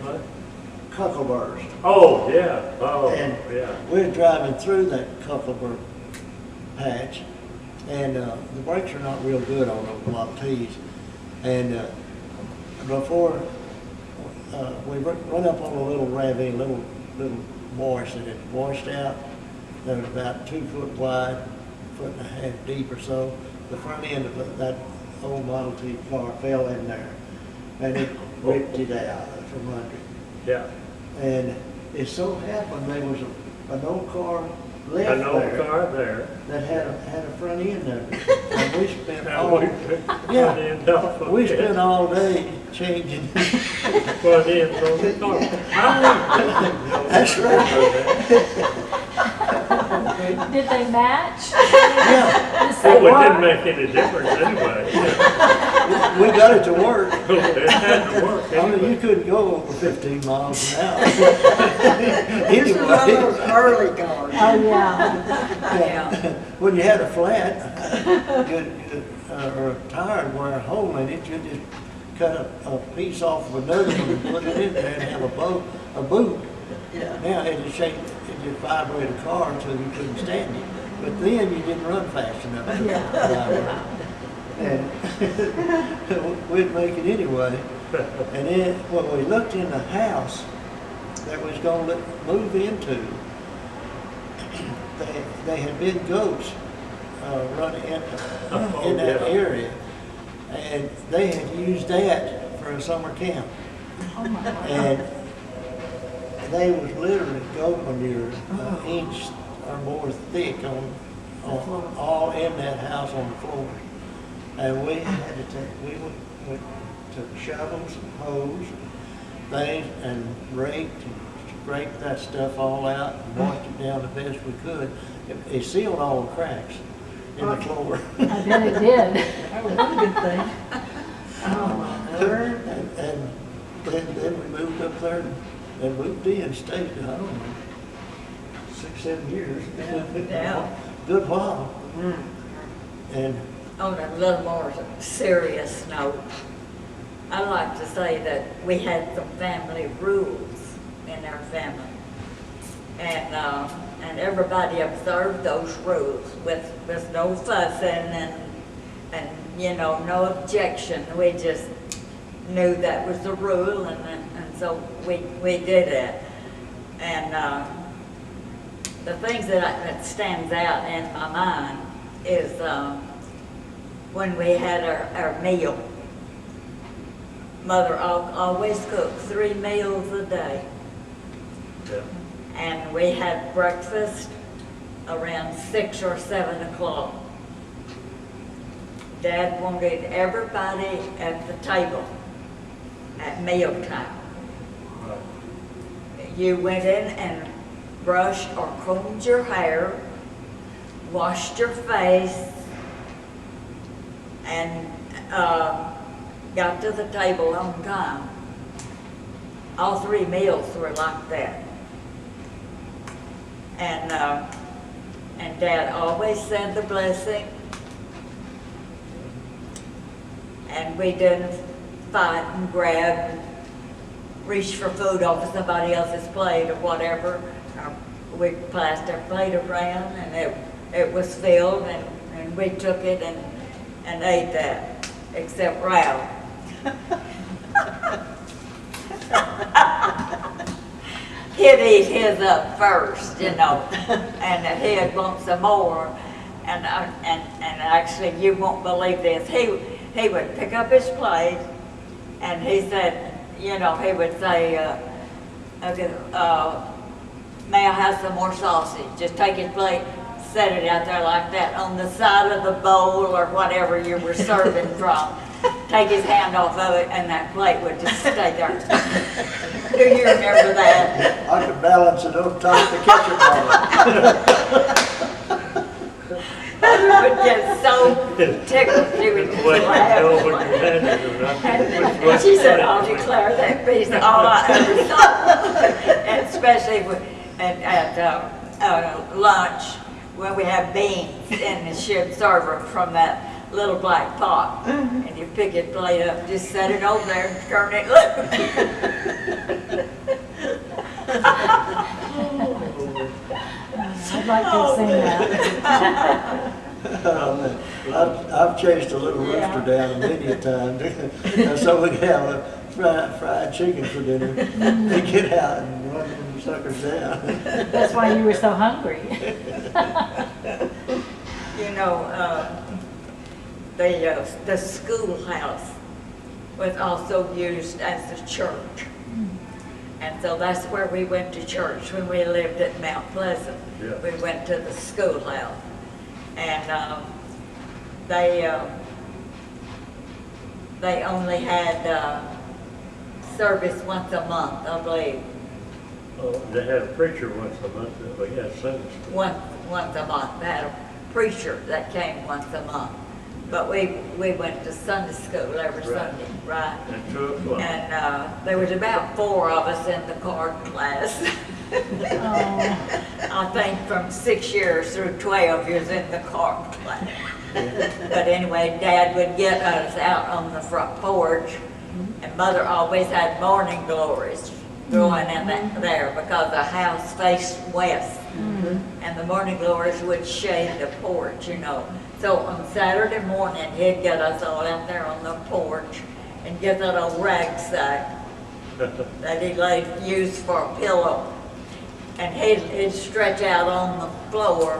What? Cuckleburst. Oh, yeah. Oh, And yeah. we're driving through that Cuckleburst patch, and the brakes are not real good on those Block T's. And before we run up on a little ravine, little marsh that had washed out. That was about 2 foot wide, 1.5 foot deep or so. The front end of that old Model T car fell in there, and it ripped it out from under it. Yeah. And it so happened there was an old car left An old there car there. that had a front end of it. And we spent And all, we front end off of we it. spent all day changing. Front end on the car. That's right. Did they match? Yeah, Yes, they Well, it didn't were. make any difference anyway. we got it to work. It had to work Only you anyway. couldn't go over 15 miles an hour. This was one of those Anyway, early cars. Oh, yeah. Yeah. when you had a flat, or a tire where a hole in it, you just cut a piece off of another one and put it in there and have a boot. Yeah. Now it just vibrate a car until you couldn't stand it. But then you didn't run fast enough to vibrate. And we'd make it anyway. And then when we looked in the house that was going to move into, they had been goats running in that area. And they had used that for a summer camp. Oh, my God. And they was literally goat manure, inch or more thick on all in that house on the floor. And we had to took shovels and hoes, things, and raked and scraped that stuff all out and washed it down the best we could. It sealed all the cracks in the floor. I bet it did. That was one good thing. Oh, my word. And then we moved up there and moved in, stayed, I don't know, 6, 7 years. Yeah. Good while. Mm. And On a little more serious note, I like to say that we had some family rules in our family. And everybody observed those rules with no fussing and you know, no objection. We just knew that was the rule, and so we did it. And the things that stands out in my mind is when we had our meal. Mother always cooked 3 meals a day. Yeah. And we had breakfast around 6 or 7 o'clock. Dad wanted everybody at the table at mealtime. You went in and brushed or combed your hair, washed your face, and got to the table on time. All 3 meals were like that. And Dad always said the blessing. And we didn't fight and grab and reach for food off of somebody else's plate or whatever. We passed our plate around, and it was filled, and we took it and ate that, except Ralph. He'd eat his up first, you know, and he'd want some more. And actually, you won't believe this. He would pick up his plate, and he said, you know, he would say, may I have some more sausage? Just take his plate, set it out there like that on the side of the bowl or whatever you were serving from. Take his hand off of it, and that plate would just stay there. Do you remember that? I could balance it on top of the ketchup bottle. Mother would get so tickled, she would just Well, laugh. what you had to do, And she said, I'll declare that piece all I ever saw. And especially at lunch, when we have beans, and she'd serve them from that little black pot, and you pick your plate up, just set it over there and turn it loose. I'd like to have seen that. I've chased a little rooster down many a time, so we can have a fried chicken for dinner. We get out and run them suckers down. That's why you were so hungry. You know, the schoolhouse was also used as a church. And so that's where we went to church when we lived at Mount Pleasant. Yeah. We went to the schoolhouse. And they only had service once a month, I believe. Oh, they had a preacher once a month, that we had Sunday school. Once a month. They had a preacher that came once a month. But we went to Sunday school every Right. Sunday, right? At 2 o'clock. And there was about 4 of us in the card class. Oh, I think from 6 years through 12 years in the card class. But anyway, Dad would get us out on the front porch, and Mother always had morning glories going in there because the house faced west. And the morning glories would shade the porch, you know. So on Saturday morning, he'd get us all out there on the porch and get that old rag sack that he used for a pillow. And he'd stretch out on the floor,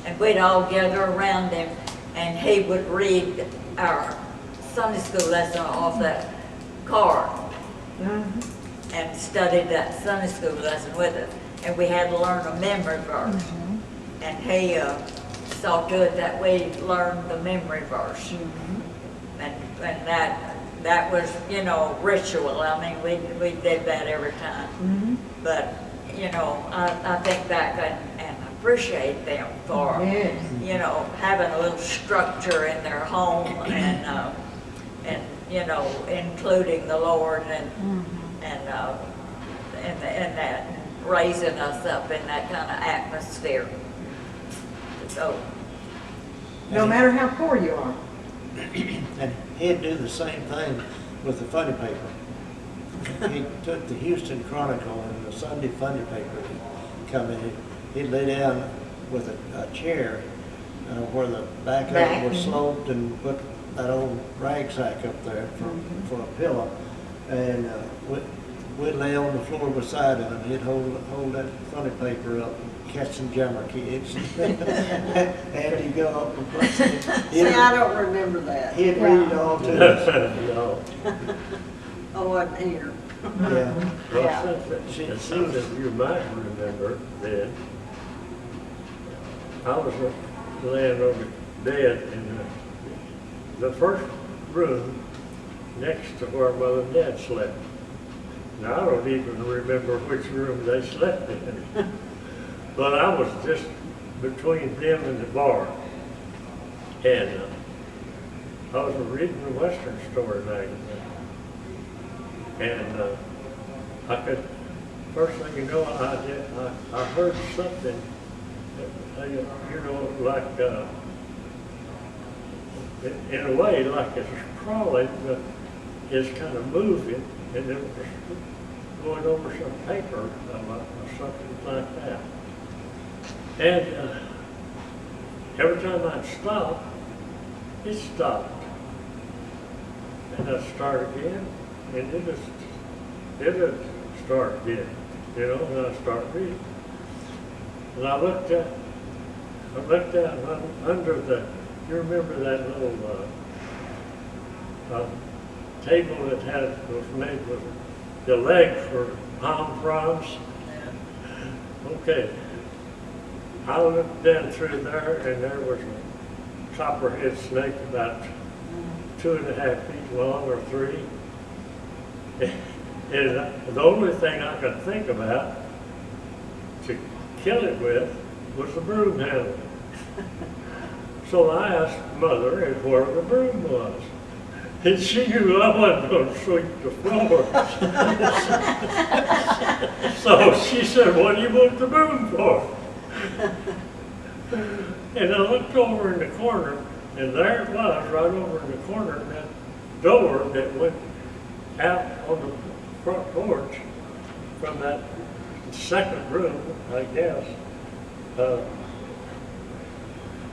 and we'd all gather around him, and he would read our Sunday school lesson off that card and studied that Sunday school lesson with us. And we had to learn a memory verse. And he saw to it that we learned the memory verse. And that was, you know, ritual. I mean, we did that every time. But, you know, I think back and appreciate them for, you know, having a little structure in their home and you know, including the Lord and that, raising us up in that kind of atmosphere. So, No matter how poor you are. And he'd do the same thing with the funny paper. He took the Houston Chronicle and the Sunday funny paper, he'd come in, he'd lay down with a chair where the back of it was sloped and put that old rag sack up there for a pillow. And we'd lay on the floor beside him, and he'd hold that funny paper up and catch some jammer kids. And he'd go up and play. See, I don't remember that. He'd read it all to us. No. I wasn't here. Yeah. Well, as soon as you might remember then, I was laying on the bed in the first room next to where Mother and Dad slept. Now, I don't even remember which room they slept in. But I was just between them and the bar. And I was reading the Western Story magazine. And I could, first thing you know, I heard something, you know, like, in a way, like it's crawling, but it's kind of moving, and it was going over some paper or something like that. And every time I'd stop, it stopped. And I'd start again, and it'd start again, you know, and I'd start reading. And I looked out under the, you remember that little table that was made with the leg for palm fronds? Okay. I looked down through there, and there was a copperhead snake about 2.5 feet long or 3. And the only thing I could think about to kill it with was the broom handle. So I asked Mother where the broom was. And she knew I wasn't going to sweep the floor. So she said, "What do you want the broom for?" And I looked over in the corner, And there it was, right over in the corner, and that door that went out on the front porch from that second room, I guess.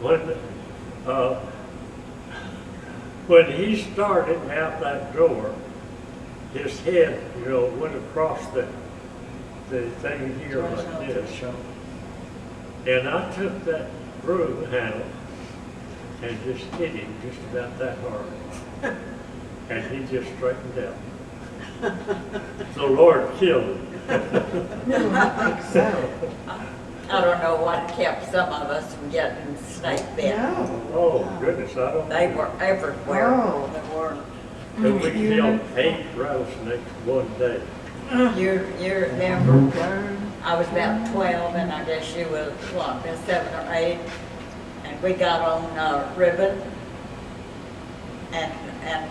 When when he started out that door, his head, went across the thing here like this. And I took that broom handle and just hit him just about that hard. And he just straightened out. The Lord killed him. No, I think so. I don't know what kept some of us from getting snake bit. No. Oh, goodness, I don't. They were everywhere. Oh. They were. And we killed 8 rattlesnakes one day. You remember, I was about 12 and I guess you was, what, 7 or 8? And we got on ribbon and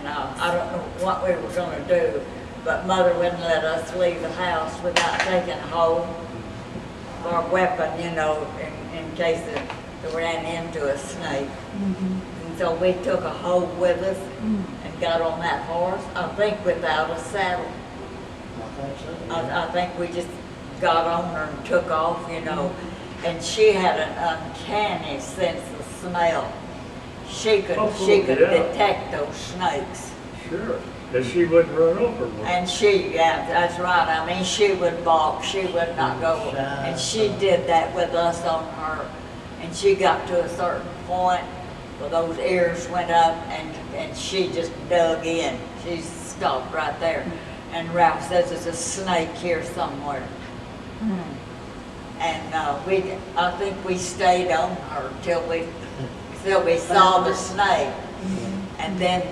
I don't know what we were gonna do, but Mother wouldn't let us leave the house without taking a hoe or a weapon, in case it ran into a snake. And so we took a hoe with us and got on that horse, I think without a saddle. I think so. I think we just got on her and took off, and she had an uncanny sense of smell. She could Yeah. detect those snakes. Sure. And she wouldn't run over one. And yeah, that's right. I mean, she would balk. She would not go. And she did that with us on her. And she got to a certain point where those ears went up and she just dug in. She stopped right there. And Ralph says there's a snake here somewhere. And I think we stayed on her till we saw the snake. And then,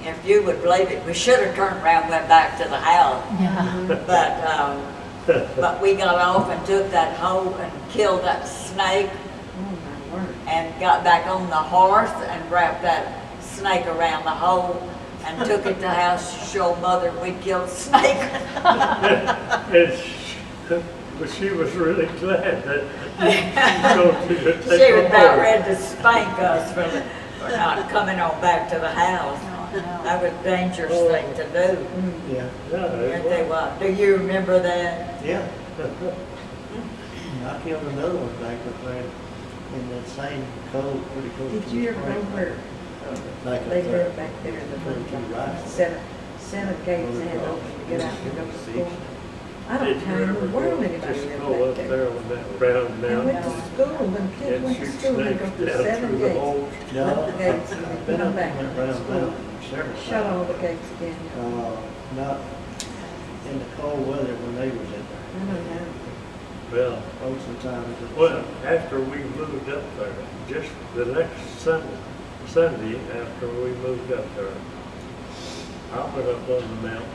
if you would believe it, we should have turned around and went back to the house. But we got off and took that hoe and killed that snake Oh, my word. and got back on the horse and wrapped that snake around the hoe and took it to the house to show Mother we killed a snake. But she was really glad that you told you to take She was her about home. ready to spank us for not coming on back to the house. That was a dangerous thing to do. Yeah, Yeah, Yes, it they was. was. Do you remember that? yeah. I killed another one back up there in that same cove, pretty close to Did you ever know where Back up they there. live back there in the Turned to the right. seven gates they had open to get out to go to school? I don't Did know you how in the ever world go, anybody just lived go up back there there. on that round They went to mountain school, when kids and went to shoot school, they go snakes through down 7 through the gates. holes? No, Shut the gates and I've they been come up back in that to round school. mountain several Shut times. all the gates again. Not in the cold weather when they was in there. I don't know. Well, Most of the time it was. well, after we moved up there, just the next Sunday after we moved up there, I went up on the mountain,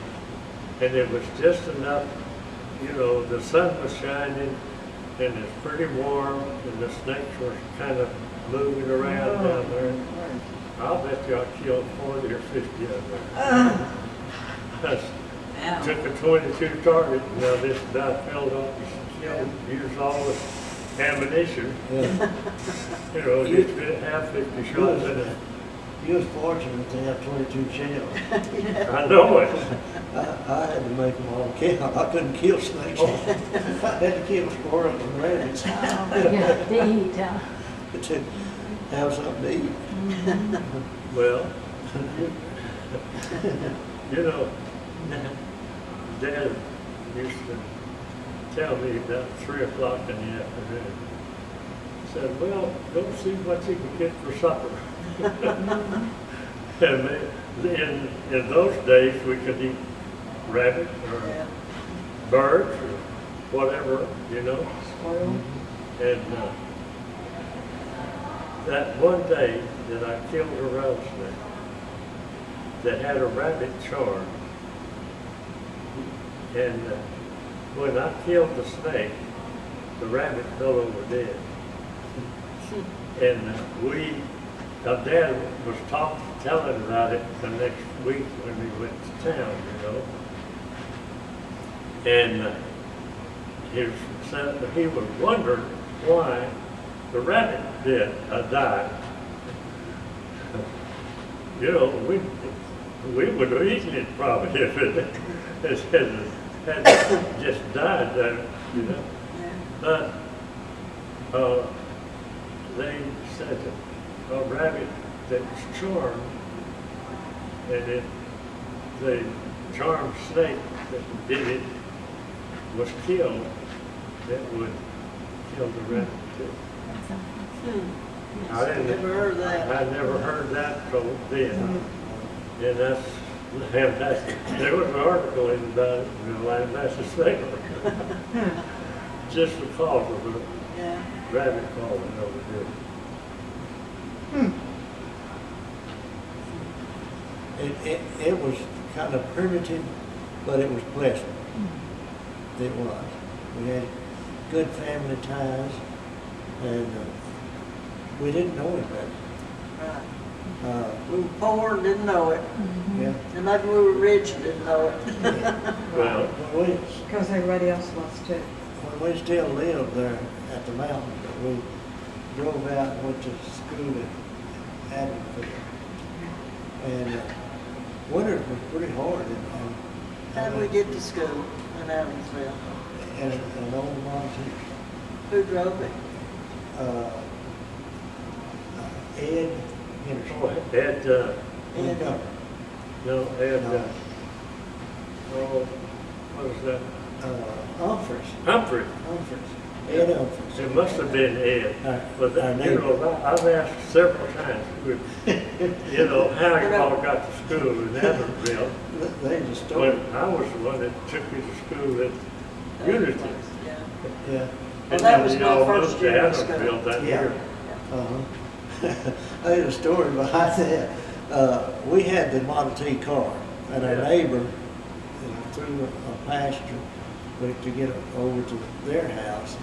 and it was just enough, the sun was shining, and it's pretty warm, and the snakes were kind of moving around down there. I'll bet you I killed 40 or 50 of them. Yeah. Took a 22 target, this guy filled up, used all the ammunition. Yeah. You could have 50 shots in it. You was fortunate to have 22 shells. I know it. I had to make them all count. I couldn't kill snakes. I had to kill squirrels and rabbits Yeah, to eat, huh? to have something to eat. Well, Dad used to tell me about 3 o'clock in the afternoon. He said, well, go see what you can get for supper. And in those days, we could eat rabbit or birds or whatever, Squirrel. And that one day that I killed a rattlesnake that had a rabbit charm, and when I killed the snake, the rabbit fell over dead. And Dad was telling about it the next week when we went to town, And he was wondering why the rabbit died. you know, we would have eaten it probably if it had just died there, you know. Yeah. But they said that a rabbit that was charmed, and if the charmed snake that did it was killed, that would kill the rabbit too. I didn't, Never heard that. I never heard that told then. And that's fantastic. There was an article in about it in the Lancaster Sailor. Just because of the Yeah. rabbit calling over there. It was kind of primitive, but it was pleasant. It was. We had good family ties, and we didn't know him better. Right. We, We were poor and didn't know it. yeah. And maybe we were rich and didn't know it. Well, When Because everybody else was too. we still lived there at the mountain, but we drove out and went to school at Adamsville. And winters was pretty hard. How did we get to school in Adamsville? And an old Monty, Who drove it? Ed Henderson. oh, Ed, Ed. no, Ed, oh, what was that? Humphreys. Humphrey. Ed Humphreys. It must have been Ed. But, Our you neighbor. know, I've asked several times, you know, how you all got to school in Adamsville. They just started. When I was the one that took me to school at Unity. Yeah. Yeah. Well, that was And my then y'all first moved to year in school. Adamsville that Yeah. year. Uh-huh. I had a story behind that. We had the Model T car, and our Yeah. neighbor, through a pasture, went to get over to their house,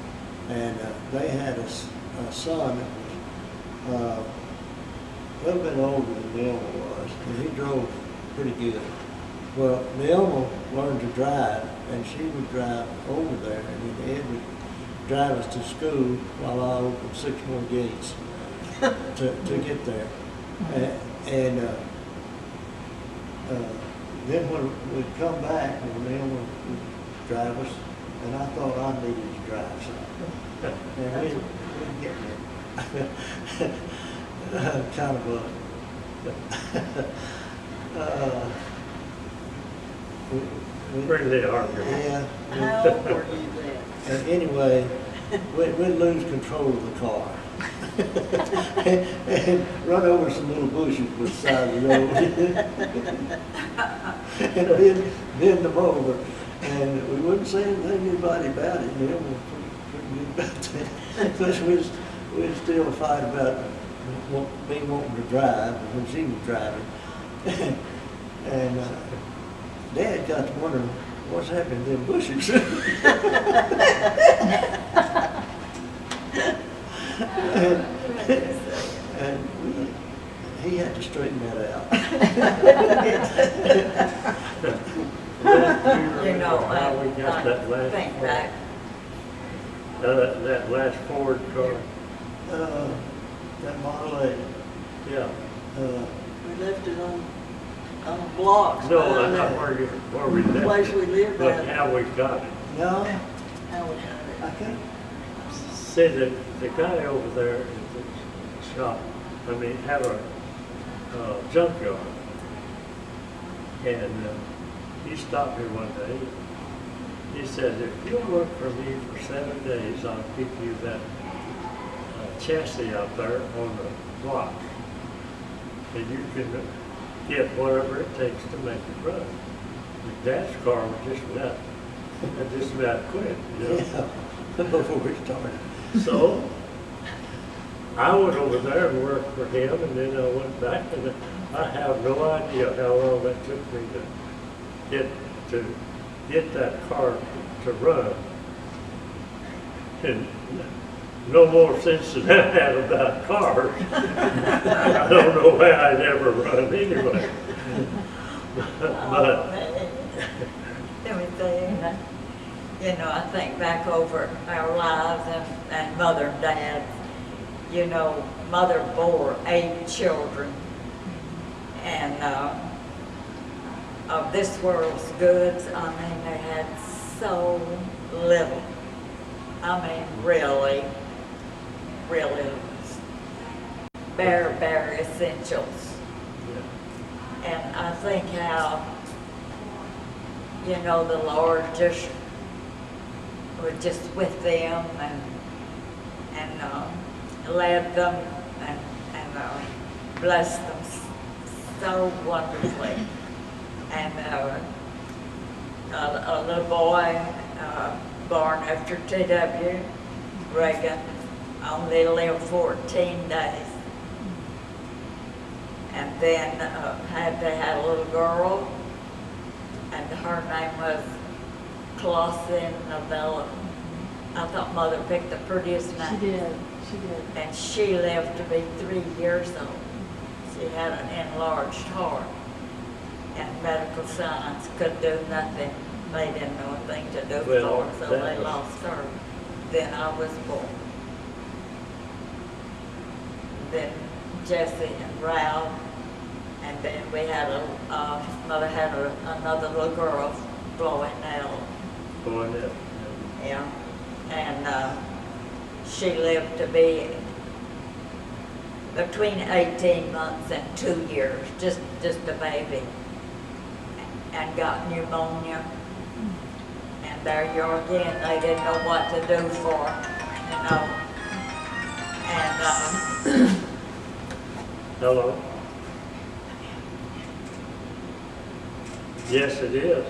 and they had a son that was a little bit older than Neilma was, and he drove pretty good. Well, Neilma learned to drive, and she would drive over there, and then Ed would drive us to school while I opened 6 more gates to get there. And then when we'd come back, Neilma would drive us, and I thought I needed to drive something. And we'd get there. Kind of Really hard. yeah. How old were you then? And anyway, we'd lose control of the car. And run over some little bushes by the side of the road. And then bend them over. And we wouldn't say anything to anybody about it. Neil was pretty good about that. Plus we'd still fight about me wanting to drive when she was driving. And Dad got to wondering what's happening to them bushes. and he had to straighten that out. You know, How we got that I last think Ford. back, That last Ford car, That Model A. yeah. We left it on blocks. No, behind not that where we left place it, we lived but at. how we got it. No, How we got I it. can't. See, the guy over there at the shop, had a junkyard. And he stopped me one day. He said, if you'll work for me for 7 days, I'll give you that chassis out there on the block. And you can get whatever it takes to make it run. But Dad's car was just about quit, you know. Yeah, before we started. So I went over there and worked for him, and then I went back, and I have no idea how long it took me to get that car to run. And no more sense than I had about cars. I don't know why I never run anyway. But let me say, you know, I think back over our lives and Mother and Dad. You know, Mother bore 8 children, And of this world's goods, I mean, they had so little. I mean, really, really bare essentials. And I think how, you know, the Lord just was just with them and led them and blessed them so wonderfully. And a little boy born after T.W. Reagan only lived 14 days. And then they had a little girl, and her name was Clausen Novella. I thought Mother picked the prettiest name. She did. She did. And she lived to be 3 years old. She had an enlarged heart, and medical science could do nothing. They didn't know a thing to do for her, so they lost her. Then I was born. Then Jesse and Ralph, and then we had Mother had another little girl, Floydell. Floydell. Yeah, and she lived to be between 18 months and 2 years, just a baby, and got pneumonia. And there you are again, they didn't know what to do for her, you know. And Hello? Yes, it is.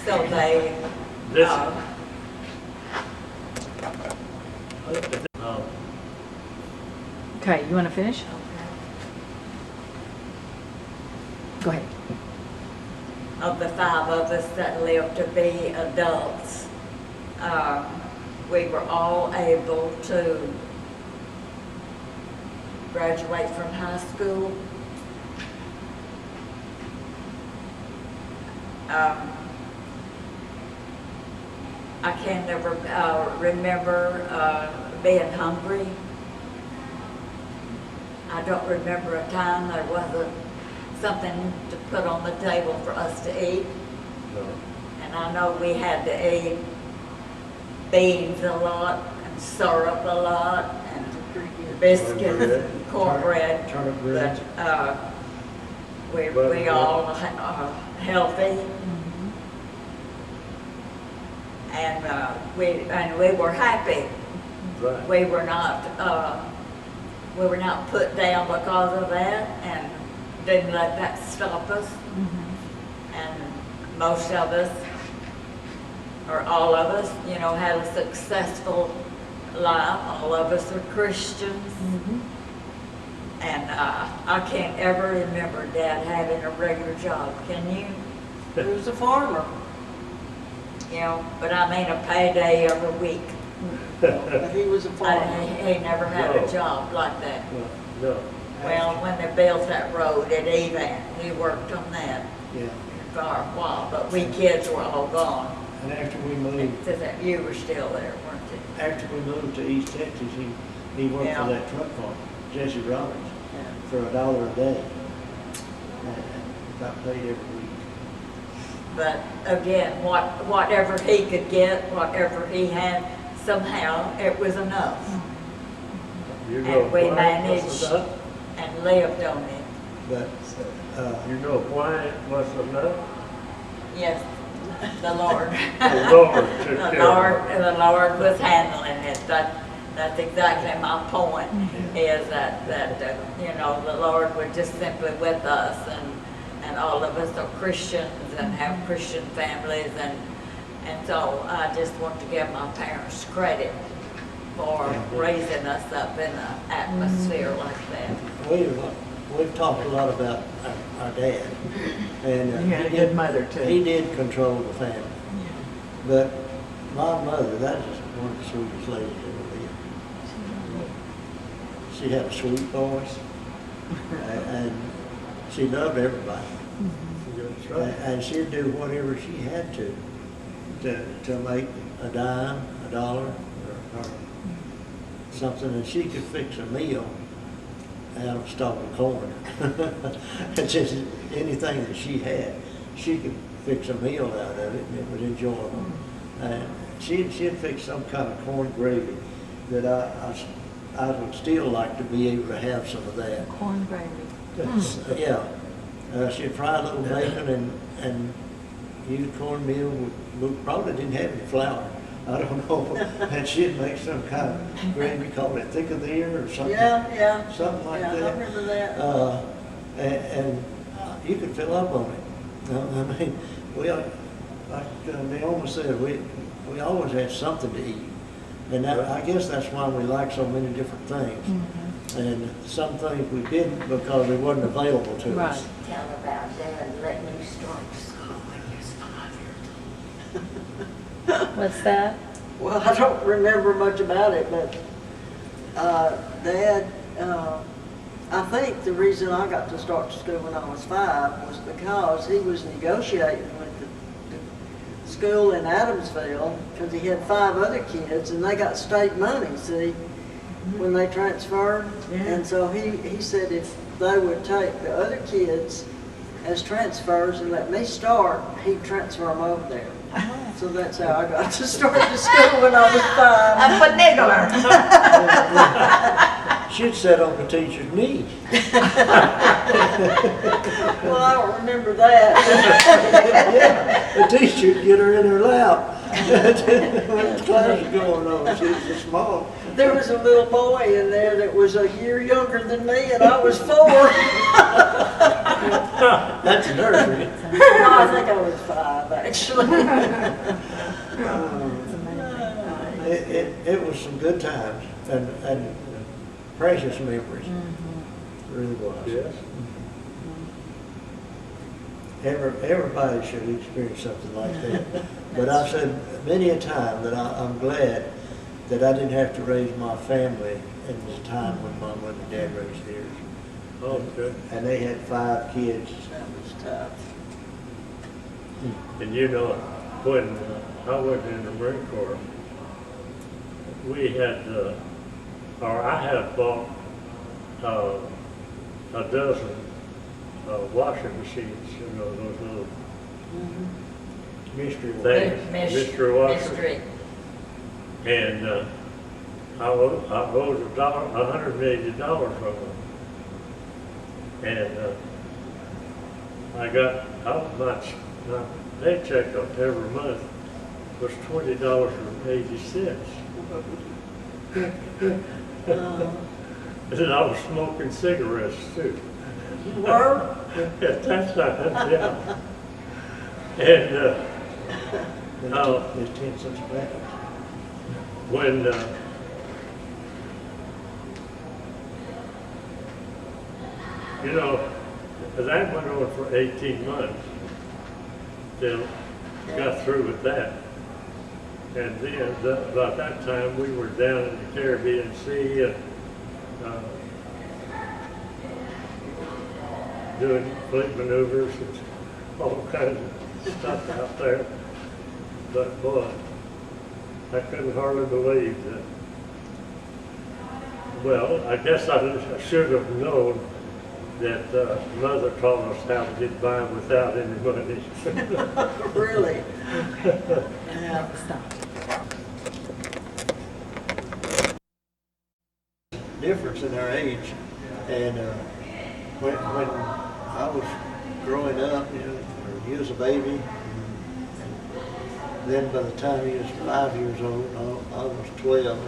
so they, Listen. Okay, you want to finish? Go ahead. of the 5 of us that lived to be adults, we were all able to graduate from high school. I can never remember being hungry. I don't remember a time there wasn't something to put on the table for us to eat. No. And I know we had to eat beans a lot, and syrup a lot, and biscuits, Cornbread. and cornbread. Turnip greens. But we all are healthy. And we were happy. Right. We were not put down because of that, and didn't let that stop us. And most of us, or all of us, you know, had a successful life. All of us are Christians. And I can't ever remember Dad having a regular job. Can you? He was a farmer, You know, but I mean a payday every week. but he was a farmer. He never had No. a job like that. No. Well, when they built that road at Evan, he worked on that Yeah, for a while, but we kids were all gone. and after we moved, You were still there, weren't you? after we moved to East Texas, he worked Yeah. for that truck farm, Jesse Roberts, Yeah. for $1 a day. And got paid every week. But again, whatever he could get, whatever he had, somehow it was enough. You know And we why managed it was enough? and lived on it. But, You know why it was enough? Yes, the Lord. The Lord took care of it. The Lord was handling it. That's exactly my point, is that you know, the Lord was just simply with us, and all of us are Christians and have Christian families, and so I just want to give my parents credit for raising us up in an atmosphere like that. we've talked a lot about our dad. And You had a good mother, too. He did control the family. But my mother, that is one of the sweetest ladies ever lived. She had a sweet voice, and she loved everybody. That's right. And she'd do whatever she had to make a dime, $1, or something, and she could fix a meal out of a stalk of corn. And just anything that she had, she could fix a meal out of it, and it was enjoyable. And she'd fix some kind of corn gravy that I would still like to be able to have some of that. Corn gravy. Yeah. She'd fry a little bacon and use cornmeal. We probably didn't have any flour. I don't know. And she'd make some kind of gravy, called it thick of the ear or something. Yeah. Something like Yeah, that. I remember that. And you could fill up on it. I mean, like Naomi said, we always had something to eat. And I guess that's why we like so many different things. Mm-hmm. And some things we didn't because it wasn't available to Right. us. Tell about Dad letting you start school when you was 5 years old. What's that? Well, I don't remember much about it, but Dad, I think the reason I got to start school when I was 5 was because he was negotiating with the school in Adamsville, because he had 5 other kids, and they got state money, see, when they transferred. And so he said if they would take the other kids as transfers and let me start, he'd transfer them over there. So that's how I got to start the school when I was 5. That's what nigger. She'd sit on the teacher's knee. Well, I don't remember that. Yeah, the teacher'd get her in her lap. When the class was going on, she was small. There was a little boy in there that was a year younger than me, and I was 4. That's nursery. No, I think I was 5, actually. It was some good times and precious memories. It really was. Yes. Everybody should experience something like that. But I've said many a time that I'm glad that I didn't have to raise my family in the time when Mom and Dad raised theirs. Okay. And they had 5 kids. That was tough. And you know, when I went in the Marine Corps, we had, or I had bought a dozen washing machines, you know, those little Mystery things, mystery washers. Mystery. And I owed $180 from them. And I got how much my paycheck every month was $20.80. And I was smoking cigarettes too. You were? At that time, yeah. And There's 10 cents back. when you know, that went on for 18 months till we got through with that. And then about that time we were down in the Caribbean Sea and doing fleet maneuvers and all kinds of stuff out there. But boy, I couldn't hardly believe that. Well, I guess I should have known that Mother taught us how to get by without any money. Really? Yeah. Stop. Difference in our age, and when I was growing up, you know, he was a baby, and then by the time he was 5 years old, I was 12,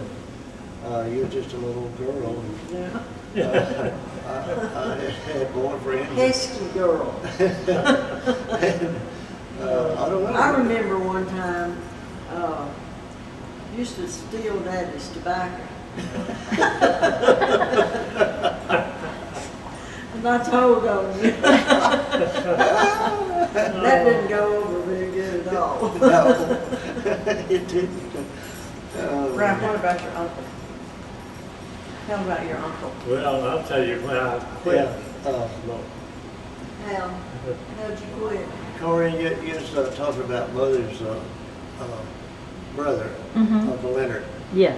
and you were just a little girl. And, Yeah. I had boyfriends. Pesky girl. And, I don't know. I remember one time, used to steal Daddy's tobacco. And I told on you. That didn't go over very good at all. No, it didn't. Ralph, what about your uncle? Tell about your uncle. Well, I'll tell you when I quit. Yeah, smoking. How'd you quit? Corey, you was talking about Mother's brother, Mhm. Uncle Leonard. Yeah.